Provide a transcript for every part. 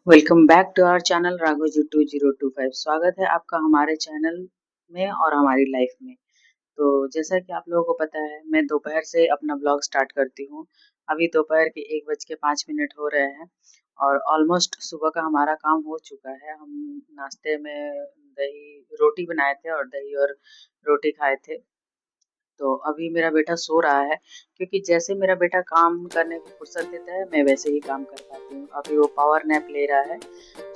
Welcome back to our channel Raghoji 2025। स्वागत है आपका हमारे चैनल में और हमारी लाइफ में। तो जैसा कि आप लोगों को पता है, मैं दोपहर से अपना ब्लॉग स्टार्ट करती हूँ। अभी दोपहर के 1:05 हो रहे हैं और ऑलमोस्ट सुबह का हमारा काम हो चुका है। हम नाश्ते में दही रोटी बनाए थे और दही और रोटी खाए थे। तो अभी मेरा बेटा सो रहा है, क्योंकि जैसे मेरा बेटा काम करने की फुर्सत देता है मैं वैसे ही काम कर पाती हूँ। अभी वो पावर नैप ले रहा है,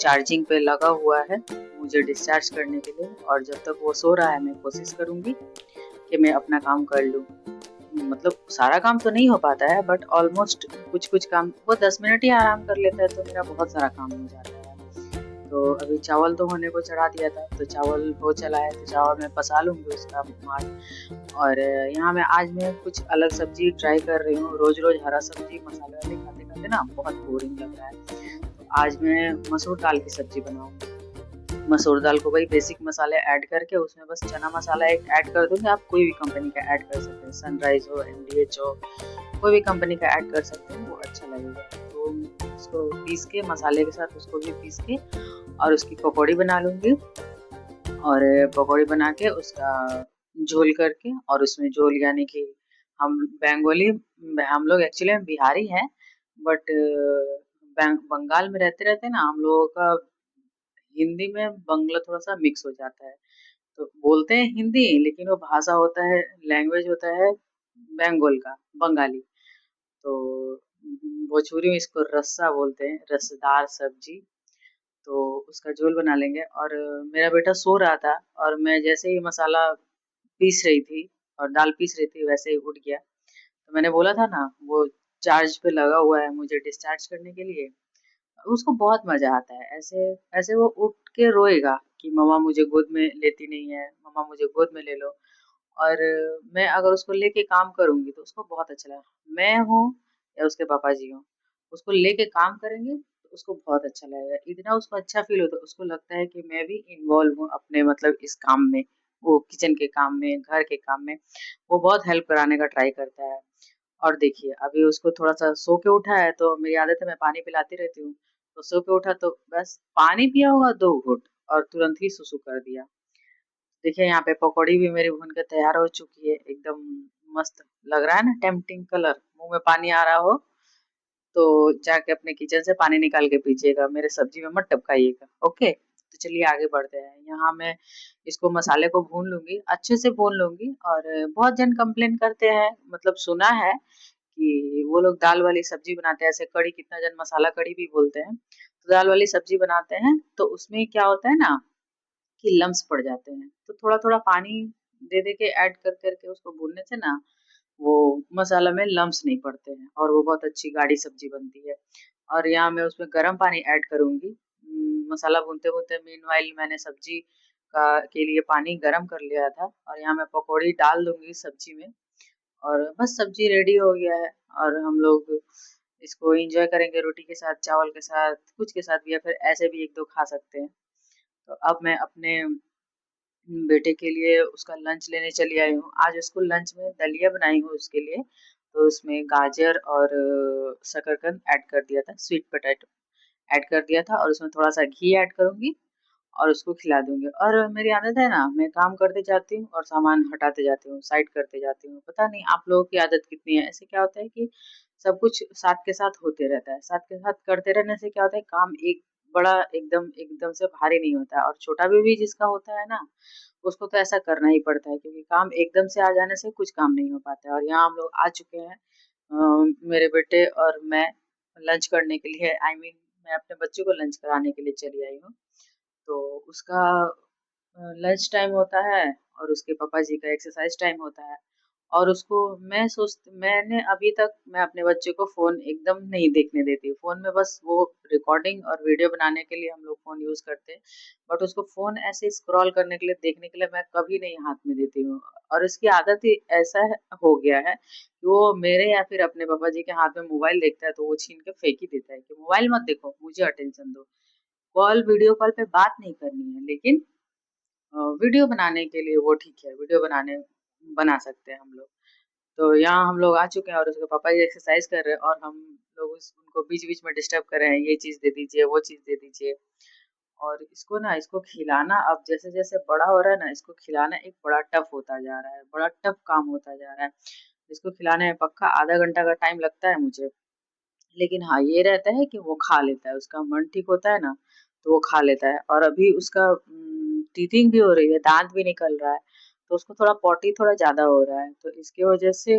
चार्जिंग पे लगा हुआ है मुझे डिस्चार्ज करने के लिए, और जब तक वो सो रहा है मैं कोशिश करूंगी कि मैं अपना काम कर लूँ। मतलब सारा काम तो नहीं हो पाता है, बट ऑलमोस्ट कुछ कुछ काम वो 10 मिनट ही आराम कर लेता है तो मेरा बहुत सारा काम हो जाता है। तो अभी चावल तो होने को चढ़ा दिया था, तो चावल हो चला है तो चावल मैं पसा लूँगी उसका मार। और यहाँ मैं कुछ अलग सब्जी ट्राई कर रही हूँ। रोज रोज हरा सब्जी मसाले वाले खाते खाते ना बहुत बोरिंग लग रहा है। तो आज मैं मसूर दाल की सब्जी बनाऊंगी। मसूर दाल को वही बेसिक मसाले ऐड करके उसमें बस चना मसाला एक ऐड कर दूंगी। आप कोई भी कंपनी का ऐड कर सकते हैं, सनराइज हो, एमडीएच हो, कोई भी कंपनी का ऐड कर सकते हैं, वो अच्छा लगेगा। तो उसको पीस के मसाले के साथ उसको भी पीस के और उसकी पकौड़ी बना लूंगी। और पकौड़ी बना के उसका झोल करके, और उसमें झोल यानी कि हम बंगाली, हम लोग एक्चुअली में बिहारी हैं, बट बंगाल में रहते रहते ना हम लोगों का हिंदी में बंगला थोड़ा सा मिक्स हो जाता है। तो बोलते हैं हिंदी, लेकिन वो भाषा होता है, लैंग्वेज होता है बंगाल का, बंगाली। तो भोजपुरी में इसको रस्सा बोलते हैं, रसदार सब्जी। तो उसका झोल बना लेंगे। और मेरा बेटा सो रहा था और मैं जैसे ही मसाला पीस रही थी और दाल पीस रही थी वैसे ही उठ गया। तो मैंने बोला था ना, वो चार्ज पे लगा हुआ है मुझे डिस्चार्ज करने के लिए। उसको बहुत मजा आता है, ऐसे ऐसे वो उठ के रोएगा कि मम्मा मुझे गोद में लेती नहीं है, मम्मा मुझे गोद में ले लो। और मैं अगर उसको लेके काम करूंगी तो उसको बहुत अच्छा लगेगा। मैं हूँ या उसके पापा जी हों, उसको लेके काम करेंगे तो उसको बहुत अच्छा लगेगा। इतना उसको अच्छा फील होता है, उसको लगता है कि मैं भी इन्वॉल्व हूँ अपने मतलब इस काम में, वो किचन के काम में, घर के काम में। वो बहुत हेल्प कराने का ट्राई करता है। और देखिए अभी उसको थोड़ा सा सो के उठा है, तो मेरी आदत है मैं पानी पिलाती रहती हूँ। तो सो के उठा तो बस पानी पिया होगा 2 घूंट और तुरंत ही सुसु कर दिया। देखिए यहाँ पे पकौड़ी भी मेरी भून के तैयार हो चुकी है, एकदम मस्त लग रहा है ना, टेम्पटिंग कलर। मुंह में पानी आ रहा हो तो जाके अपने किचन से पानी निकाल के पीजिएगा, मेरे सब्जी में मत टपकाइएगा। ओके, तो चलिए आगे बढ़ते हैं। यहाँ मैं इसको मसाले को भून लूंगी, अच्छे से भून लूंगी। और बहुत जन कंप्लेन करते हैं, मतलब सुना है कि वो लोग दाल वाली सब्जी बनाते हैं ऐसे, कड़ी, कितना जन मसाला कड़ी भी बोलते हैं। तो दाल वाली सब्जी बनाते हैं तो उसमें क्या होता है ना कि लम्स पड़ जाते हैं, तो थोड़ा थोड़ा पानी दे दे के ऐड कर करके उसको भूनने से ना वो मसाला में लम्स नहीं पड़ते हैं और वो बहुत अच्छी गाढ़ी सब्जी बनती है। और यहाँ मैं उसमें गर्म पानी ऐड करूंगी। मसाला भूनते भूनते मीनवाइल मैंने सब्जी का के लिए पानी गर्म कर लिया था, और यहाँ मैं पकौड़ी डाल दूंगी सब्जी में। और बस सब्जी रेडी हो गया है। और हम लोग इसको एंजॉय करेंगे रोटी के साथ, चावल के साथ, कुछ के साथ भी, या फिर ऐसे भी एक दो खा सकते हैं। तो अब मैं अपने बेटे के लिए उसका लंच लेने चली आई हूँ। आज उसको लंच में दलिया बनाई हूँ उसके लिए। तो उसमें गाजर और शकरकंद ऐड कर दिया था, स्वीट पोटैटो ऐड कर दिया था, और उसमें थोड़ा सा घी ऐड करूंगी और उसको खिला दूंगी। और मेरी आदत है ना, मैं काम करते जाती हूँ और सामान हटाते जाती हूँ, साइड करते जाती हूँ। पता नहीं आप लोगों की आदत कितनी है। ऐसे क्या होता है कि सब कुछ साथ के साथ होते रहता है, साथ के साथ करते रहने से क्या होता है, काम एक बड़ा एकदम एकदम से भारी नहीं होता है। और छोटा भी जिसका होता है ना, उसको तो ऐसा करना ही पड़ता है, क्योंकि काम एकदम से आ जाने से कुछ काम नहीं हो पाता है। और यहाँ हम लोग आ चुके हैं, मेरे बेटे और मैं लंच करने के लिए, आई मीन मैं अपने बच्चे को लंच कराने के लिए चली आई हूँ। तो उसका लंच टाइम होता है और उसके पापा जी का एक्सरसाइज टाइम होता है। और उसको मैंने अभी तक मैं अपने बच्चे को फोन एकदम नहीं देखने देती। फोन में बस वो रिकॉर्डिंग और वीडियो बनाने के लिए हम लोग फोन यूज करते हैं, बट उसको फोन ऐसे स्क्रॉल करने के लिए, देखने के लिए मैं कभी नहीं हाथ में देती हूँ। और उसकी आदत ही हो गया है कि वो मेरे या फिर अपने पापा जी के हाथ में मोबाइल देखता है तो वो छीन के फेंक ही देता है कि मोबाइल मत देखो, मुझे अटेंशन दो। कॉल, वीडियो कॉल पे बात नहीं करनी है, लेकिन वीडियो बनाने के लिए वो ठीक है, वीडियो बना सकते हैं हम लोग। तो यहाँ हम लोग आ चुके हैं और उसके पापा जी एक्सरसाइज कर रहे हैं और हम लोग उनको बीच बीच में डिस्टर्ब कर रहे हैं, ये चीज दे दीजिए, वो चीज दे दीजिए। और इसको खिलाना अब जैसे जैसे बड़ा हो रहा है ना, इसको खिलाना एक बड़ा टफ होता जा रहा है, बड़ा टफ काम होता जा रहा है। इसको खिलाने में पक्का आधा घंटा का टाइम लगता है मुझे। लेकिन हाँ, ये रहता है कि वो खा लेता है, उसका मन ठीक होता है ना, तो वो खा लेता है। और अभी उसका टीथिंग भी हो रही है, दांत भी निकल रहा है, तो उसको थोड़ा पॉटी थोड़ा ज्यादा हो रहा है, तो इसकी वजह से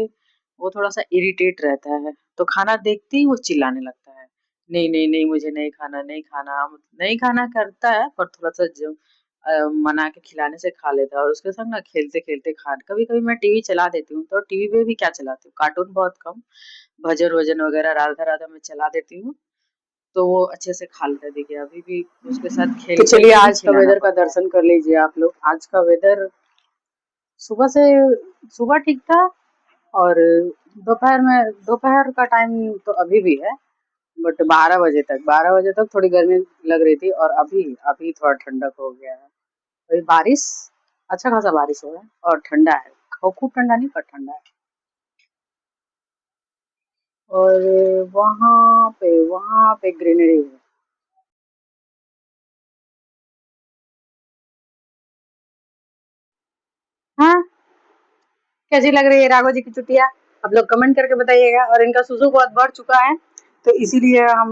वो थोड़ा सा इरिटेट रहता है। तो खाना देखते ही वो चिल्लाने लगता है, नहीं नहीं नहीं, मुझे नहीं खाना, नहीं खाना, नहीं खाना करता है, पर थोड़ा सा जो मना के खिलाने से खा लेता है। और उसके संग ना खेलते खेलते खा, कभी कभी मैं टीवी चला देती हूँ, तो टीवी पे भी क्या चलाती हूँ, कार्टून बहुत कम, भजन वजन वगैरह राधा राधा मैं चला देती हूँ, तो वो अच्छे से खा लेता है। देखिए अभी भी उसके साथ खेल तो खेल चलिए के ही आज का खिलाना वेदर का पड़ता है। दर्शन कर लीजिए आप लोग। आज का वेदर सुबह से सुबह ठीक था, और दोपहर का टाइम तो अभी भी है, बट 12 बजे तक थोड़ी गर्मी लग रही थी, और अभी अभी थोड़ा ठंडक हो गया है। अभी बारिश, अच्छा खासा बारिश हो रहा है और ठंडा है, खूब ठंडा नहीं पर ठंडा है। और वहाँ पे ग्रीनरी है। हाँ, कैसी लग रही है राघव जी की चुटिया? आप लोग कमेंट करके बताइएगा। और इनका सुसु बहुत बढ़ चुका है, तो इसीलिए हम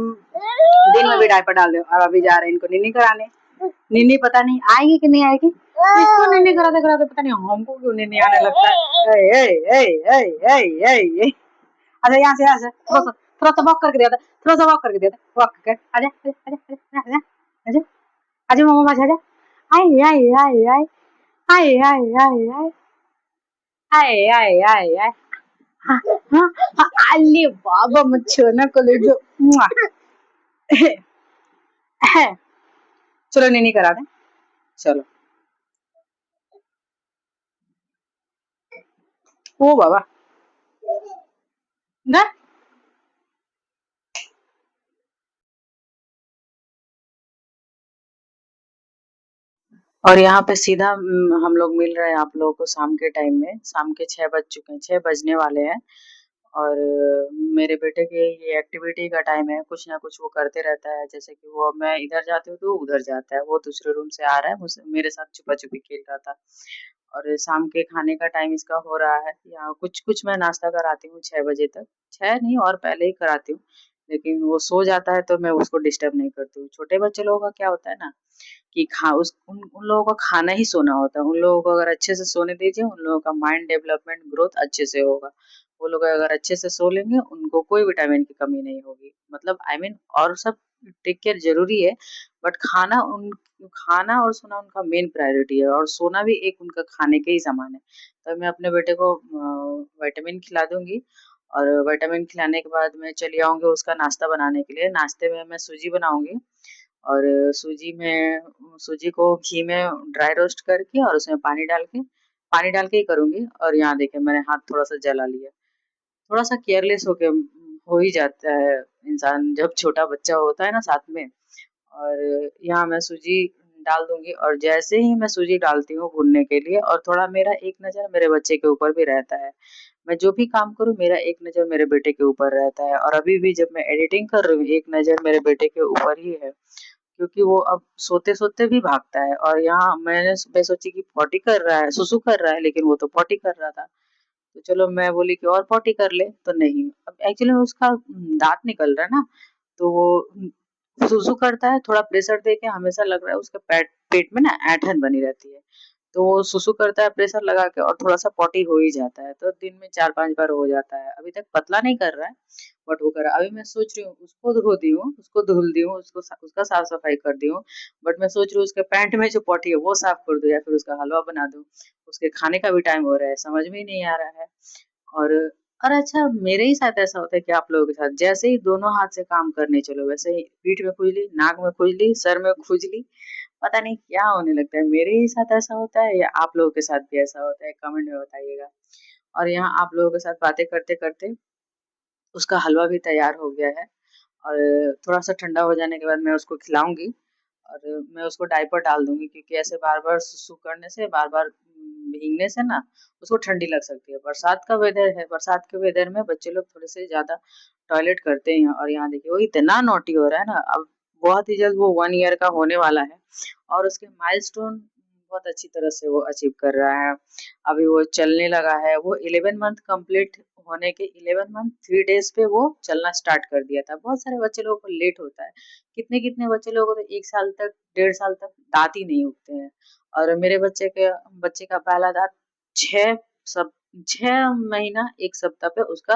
दिन में भी डायपर डाल दे, और अभी जा रहे हैं इनको नीनी कराने। नीनी पता नहीं आएगी कि नहीं आएगी, इसको नीनी कराते कराते पता नहीं हमको क्यों नीनी आने लगता है। ए, ए, ए, ए, ए, ए, ए। अच्छा यहाँ से थोड़ा सा वॉक करके दिया था, थोड़ा सा वॉक करके दिया था, वॉक कर आजा आजा आजा आजा आजा आजा मामा पास आजा। आए आए आए आए आए आए आए आए आए आए आए आए। हाँ, हाँ, हाँ, अरे बाबा मत छो ना कलेजो। मुआ। चलो नीनी करा दे, चलो। ओ बाबा ना। और यहाँ पे सीधा हम लोग मिल रहे हैं आप लोगों को शाम के टाइम में, शाम के 6 बज चुके हैं, 6 बजने वाले हैं। और मेरे बेटे के ये एक्टिविटी का टाइम है, कुछ ना कुछ वो करते रहता है, जैसे कि वो मैं इधर जाती हूँ तो वो उधर जाता है, वो दूसरे रूम से आ रहा है, मुझसे मेरे साथ छुपा छुपी खेल रहा था। और शाम के खाने का टाइम इसका हो रहा है, यहाँ कुछ कुछ मैं नाश्ता कराती हूँ 6 बजे तक, 6 नहीं और पहले ही कराती हूँ। लेकिन वो सो जाता है तो मैं उसको डिस्टर्ब नहीं करती हूँ। छोटे बच्चे लोगों का क्या होता है ना, कि खा उस उन लोगों का खाना ही सोना होता है। उन लोगों को अगर अच्छे से सोने दीजिए, उन लोगों का माइंड डेवलपमेंट ग्रोथ अच्छे से होगा। वो लोग अगर अच्छे से सो लेंगे, उनको कोई विटामिन की कमी नहीं होगी। मतलब आई मीन और सब टेक केयर ज़रूरी है, बट खाना और सोना उनका मेन प्रायोरिटी है, और सोना भी एक उनका खाने के ही समान है। तो मैं अपने बेटे को विटामिन खिला दूँगी, और विटामिन खिलाने के बाद मैं चली आऊँगी उसका नाश्ता बनाने के लिए। नाश्ते में मैं सूजी बनाऊँगी, और सूजी को घी में ड्राई रोस्ट करके और उसमें पानी डाल के ही करूँगी। और यहाँ देखिए मैंने हाथ थोड़ा-सा जला लिया। थोड़ा-सा केयरलेस होके हो ही जाता है इंसान जब छोटा बच्चा होता है ना साथ में। और यहाँ मैं सूजी डाल दूँगी, और जैसे ही मैं सूजी डालती हूँ भूनने के लिए, और थोड़ा मेरा एक नज़र मेरे बच्चे के ऊपर भी रहता है। मैं जो भी काम करूँ मेरा एक नज़र मेरे बेटे के ऊपर रहता है, और अभी भी जब मैं एडिटिंग कर रही हूँ एक नज़र मेरे बेटे के ऊपर ही है। क्योंकि वो अब सोते-सोते भी भागता है, और यहाँ मैं सोची कि पॉटी कर रहा है, सुसु कर रहा है, लेकिन वो तो पॉटी कर रहा था। तो चलो मैं बोली कि और पॉटी कर ले, तो नहीं। अब एक्चुअली में उसका दाँत निकल रहा है ना, तो वो सुसु करता है, थोड़ा प्रेशर देके हमेशा लग रहा है उसके पेट पेट में ना ऐंठन बनी रहती है। तो वो सुसु करता है प्रेशर लगा के, और थोड़ा-सा पॉटी हो ही जाता है, तो दिन में 4-5 बार हो जाता है। अभी तक पतला नहीं कर रहा है, बट वो कर रहा है। अभी मैं सोच रही हूँ उसको धो दी हूँ, उसको धुल दी हूँ, उसका साफ-सफाई कर दी हूँ, बट मैं सोच रही हूँ उसके पैंट में जो पॉटी है वो साफ कर दूँ, या फिर उसका हलवा बना दूँ। उसके खाने का भी टाइम हो रहा है, समझ में ही नहीं आ रहा है। और अच्छा, मेरे ही साथ ऐसा होता है कि आप लोगों के साथ? जैसे ही दोनों हाथ से काम करने चलो, वैसे ही पीठ में खुजली, नाक में खुजली, सर में खुजली, पता नहीं क्या होने लगता है। मेरे ही साथ ऐसा होता है या आप लोगों के साथ भी ऐसा होता है? कमेंट में बताइएगा। और यहाँ आप लोगों के साथ बातें करते-करते उसका हलवा भी तैयार हो गया है, और थोड़ा-सा ठंडा हो जाने के बाद मैं उसको खिलाऊँगी, और मैं उसको डायपर डाल दूँगी, क्योंकि ऐसे बार-बार सुसु करने से बार-बार भीगने से ना उसको ठंडी लग सकती है। बरसात का वेदर है, बरसात के वेदर में बच्चे लोग थोड़े से ज़्यादा टॉयलेट करते हैं और यहाँ देखिए वो इतना नॉटी हो रहा है ना, अब बहुत ही जल्द वो 1 ईयर का होने वाला है और उसके माइलस्टोन बहुत अच्छी तरह से वो अचीव कर रहा है। अभी वो चलने लगा है, वो 11 मंथ कंप्लीट होने के 11 मंथ 3 डेज़ पे वो चलना स्टार्ट कर दिया था। बहुत सारे बच्चे लोगों को लेट होता है। कितने-कितने बच्चे लोगों को तो 1 साल तक, 1.5 साल तक दाँत ही नहीं उगते हैं और मेरे बच्चे का पहला दाँत 6 सब 6 महीना 1 सप्ताह पे उसका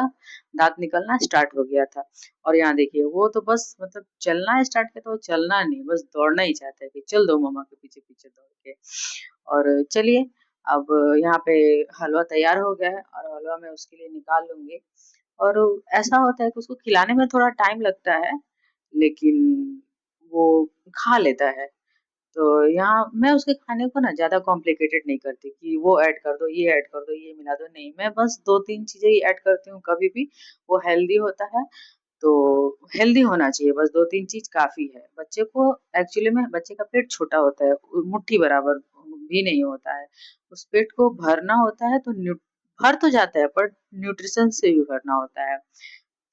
दाँत निकलना स्टार्ट हो गया था। और यहाँ देखिए वो तो बस मतलब चलना स्टार्ट किया तो वो चलना नहीं, बस दौड़ना ही चाहता है कि चल दो मम्मा के पीछे-पीछे दौड़ के। और चलिए अब यहाँ पे हलवा तैयार हो गया है और हलवा मैं उसके लिए निकाल लूँगी। और ऐसा होता है कि उसको खिलाने में थोड़ा टाइम लगता है, लेकिन वो खा लेता है। तो यहाँ मैं उसके खाने को ना ज़्यादा कॉम्प्लिकेटेड नहीं करती कि वो ऐड कर दो, ये ऐड कर दो, ये मिला दो, नहीं। मैं बस 2-3 चीज़ें ही ऐड करती हूँ कभी भी, वो हेल्दी होता है। तो हेल्दी होना चाहिए, बस 2-3 चीज़ काफ़ी है। बच्चे को एक्चुअली में बच्चे का पेट छोटा होता है, मुट्ठी बराबर भी नहीं होता है। उस पेट को भरना होता है तो भर तो जाता है पर न्यूट्रिशन से भी भरना होता है।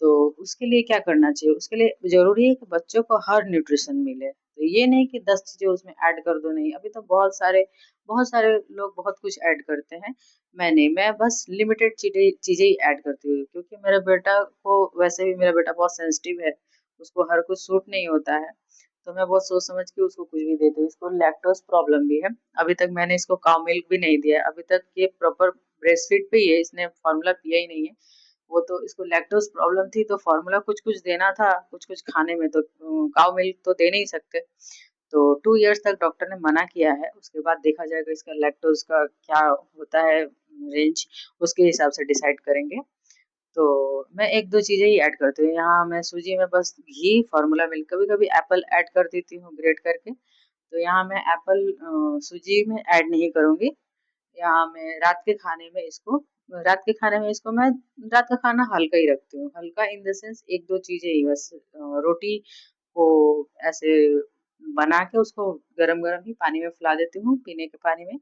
तो उसके लिए क्या करना चाहिए? उसके लिए ज़रूरी है कि बच्चों को हर न्यूट्रिशन मिले। तो ये नहीं कि 10 चीज़ें उसमें ऐड कर दो, नहीं। अभी तो बहुत सारे लोग बहुत कुछ ऐड करते हैं। मैं नहीं, मैं बस लिमिटेड चीज़ें ही ऐड करती हूँ क्योंकि मेरे बेटा को वैसे भी मेरा बेटा बहुत सेंसिटिव है, उसको हर कुछ सूट नहीं होता है। तो मैं बहुत सोच समझ के उसको कुछ भी देती हूँ। इसको लैक्टोज़ प्रॉब्लम भी है। अभी तक मैंने इसको काऊ मिल्क भी नहीं दिया है। अभी तक ये प्रॉपर ब्रेस्ट फीड पे ही है, इसने फ़ॉर्मूला पिया ही नहीं है। वो तो इसको लैक्टोज़ प्रॉब्लम थी तो फ़ॉर्मूला कुछ-कुछ देना था, कुछ-कुछ खाने में तो काऊ मिल्क तो दे नहीं सकते। तो 2 इयर्स तक डॉक्टर ने मना किया है, उसके बाद देखा जाएगा इसका लैक्टोज़ का क्या होता है रेंज, उसके हिसाब से डिसाइड करेंगे। तो मैं 1-2 चीज़ें ही ऐड करती हूँ, यहाँ मैं सूजी में बस घी, फ़ॉर्मूला मिल्क, कभी-कभी एप्पल ऐड कर देती हूँ ग्रेट करके। तो यहाँ मैं एप्पल सूजी में ऐड नहीं करूँगी। यहाँ मैं रात के खाने में इसको मैं रात का खाना हल्का ही रखती हूँ। हल्का इन द सेंस 1-2 चीज़ें ही बस, रोटी को ऐसे बना के उसको गरम-गरम ही पानी में फुला देती हूँ, पीने के पानी में,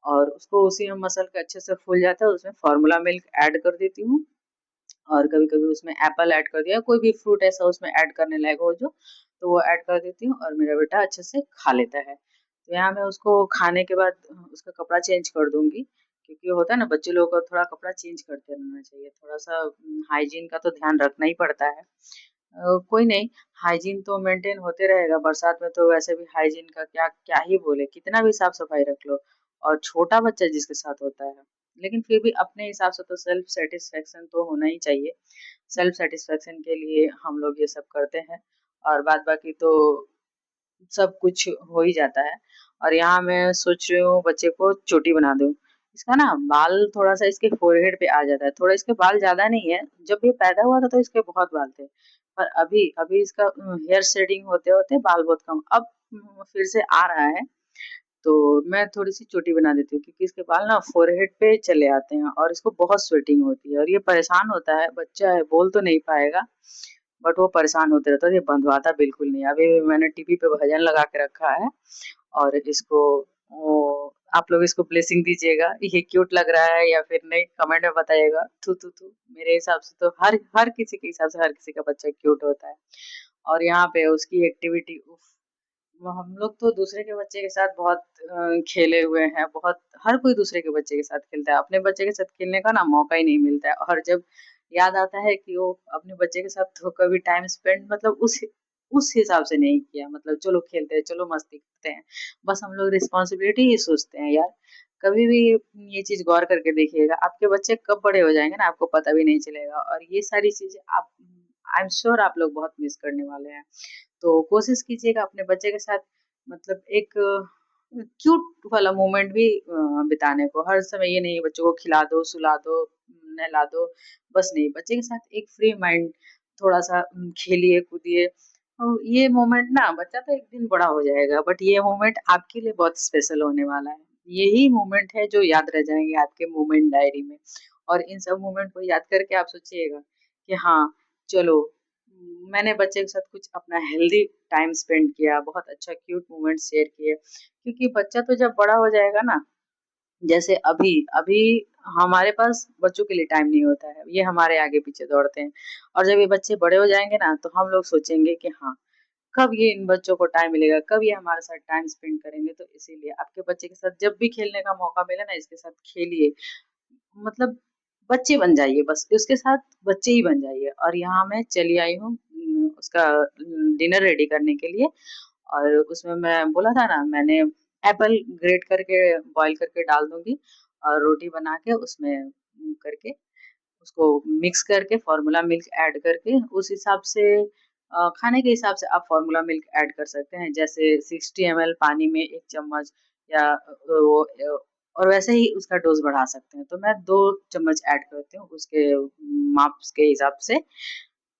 और उसको उसी में मसल के अच्छे से फूल जाता है, उसमें फ़ॉर्मूला मिल्क ऐड कर देती हूँ और कभी-कभी उसमें एप्पल ऐड कर दिया, कोई भी फ्रूट ऐसा उसमें ऐड करने लायक हो जो, तो वो ऐड कर देती हूँ और मेरा बेटा अच्छे से खा लेता है। तो यहाँ मैं उसको खाने के बाद उसका कपड़ा चेंज कर दूँगी, क्योंकि होता है ना बच्चे लोगों को थोड़ा कपड़ा चेंज करते रहना चाहिए, थोड़ा-सा हाइजीन का तो ध्यान रखना ही पड़ता है। कोई नहीं, हाइजीन तो मेंटेन होते रहेगा, बरसात में तो वैसे भी हाइजीन का क्या क्या ही बोले, कितना भी साफ-सफाई रख लो और छोटा बच्चा जिसके साथ होता है, लेकिन फिर भी अपने हिसाब से तो सेल्फ सैटिस्फैक्शन तो होना ही चाहिए। सेल्फ सैटिस्फैक्शन के लिए हम लोग ये सब करते हैं और बाद बाकी तो सब कुछ हो ही जाता है। और यहाँ मैं सोच रही हूँ बच्चे को चोटी बना दूँ। इसका ना बाल थोड़ा-सा इसके फ़ोरहेड पे आ जाता है, थोड़ा इसके बाल ज़्यादा नहीं है, जब ये पैदा हुआ था तो इसके बहुत बाल थे। पर अभी अभी इसका हेयर शेडिंग होते-होते बाल बहुत कम, अब फिर से आ रहा है, तो मैं थोड़ी-सी चोटी बना देती हूँ क्योंकि इसके बाल ना फ़ोरहेड पे चले आते हैं और इसको बहुत स्वेटिंग होती है और ये परेशान होता है, बच्चा है बोल तो नहीं पाएगा, बट वो परेशान होते रहता है, ये बंधवाता बिल्कुल नहीं है। अभी मैंने टीवी पे भजन लगा के रखा है और इसको वो आप लोग इसको ब्लेसिंग दीजिएगा, ये क्यूट लग रहा है या फिर नहीं कमेंट में बताइएगा। थू, थू, थू। मेरे हिसाब से तो हर हर किसी के हिसाब से हर किसी का बच्चा क्यूट होता है। और यहाँ पे उसकी एक्टिविटी उफ़! वो हम लोग तो दूसरे के बच्चे के साथ बहुत खेले हुए हैं, बहुत हर कोई दूसरे के बच्चे के साथ खेलता है, अपने बच्चे के साथ खेलने का ना मौका ही नहीं मिलता है और जब याद आता है कि वो अपने बच्चे के साथ तो कभी टाइम स्पेंड मतलब उस हिसाब से नहीं किया, मतलब चलो खेलते हैं, चलो मस्ती करते हैं। बस हम लोग रिस्पॉन्सिबिलिटी ही सोचते हैं यार। कभी भी ये चीज़ गौर करके देखिएगा, आपके बच्चे कब बड़े हो जाएँगे ना आपको पता भी नहीं चलेगा और ये सारी चीज़ें आप आई एम श्योर आप लोग बहुत मिस करने वाले हैं। तो कोशिश कीजिएगा अपने बच्चे के साथ मतलब एक क्यूट वाला मोमेंट भी बिताने को। हर समय ये नहीं बच्चों को खिला दो, सुला दो, नहला दो, बस नहीं। बच्चे के साथ एक फ्री माइंड थोड़ा-सा खेलिए, कूदिए। ये मोमेंट ना बच्चा तो एक दिन बड़ा हो जाएगा बट ये मोमेंट आपके लिए बहुत स्पेशल होने वाला है। यही मोमेंट है जो याद रह जाएँगे आपके मोमेंट डायरी में और इन सब मोमेंट को याद करके आप सोचिएगा कि हाँ, चलो मैंने बच्चे के साथ कुछ अपना हेल्दी टाइम स्पेंड किया, बहुत अच्छा क्यूट मोमेंट शेयर किए। क्योंकि बच्चा तो जब बड़ा हो जाएगा ना जैसे अभी अभी हमारे पास बच्चों के लिए टाइम नहीं होता है, ये हमारे आगे पीछे दौड़ते हैं। और जब ये बच्चे बड़े हो जाएंगे ना, तो हम लोग सोचेंगे कि हाँ, कब ये इन बच्चों को टाइम मिलेगा, कब ये हमारे साथ टाइम स्पेंड करेंगे। तो इसीलिए आपके बच्चे के साथ जब भी खेलने का मौका मिले ना, इसके साथ खेलिए। मतलब बच्चे बन जाइए, बस उसके साथ बच्चे ही बन जाइए। और यहाँ मैं चली आई हूँ उसका डिनर रेडी करने के लिए। और उसमें मैं बोला था ना, मैंने एप्पल ग्रेट करके बॉईल करके डाल दूंगी, और रोटी बना के उसमें करके उसको मिक्स करके फार्मूला मिल्क ऐड करके, उस हिसाब से खाने के हिसाब से आप फार्मूला मिल्क ऐड कर सकते हैं। जैसे 60 ml पानी में 1 चम्मच, या वो और वैसे ही उसका डोज बढ़ा सकते हैं। तो मैं 2 चम्मच ऐड करती हूँ उसके माप के हिसाब से।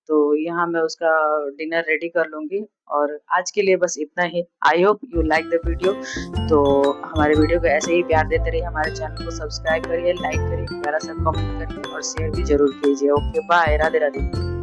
तो यहाँ मैं उसका डिनर रेडी कर लूंगी। और आज के लिए बस इतना ही। I hope you like the video. तो हमारे वीडियो को ऐसे ही प्यार देते रहिए, हमारे चैनल को सब्सक्राइब करिए, लाइक करिए, प्यारा सा कमेंट करिए और शेयर भी जरूर कीजिए। Okay bye, Radhe Radhe.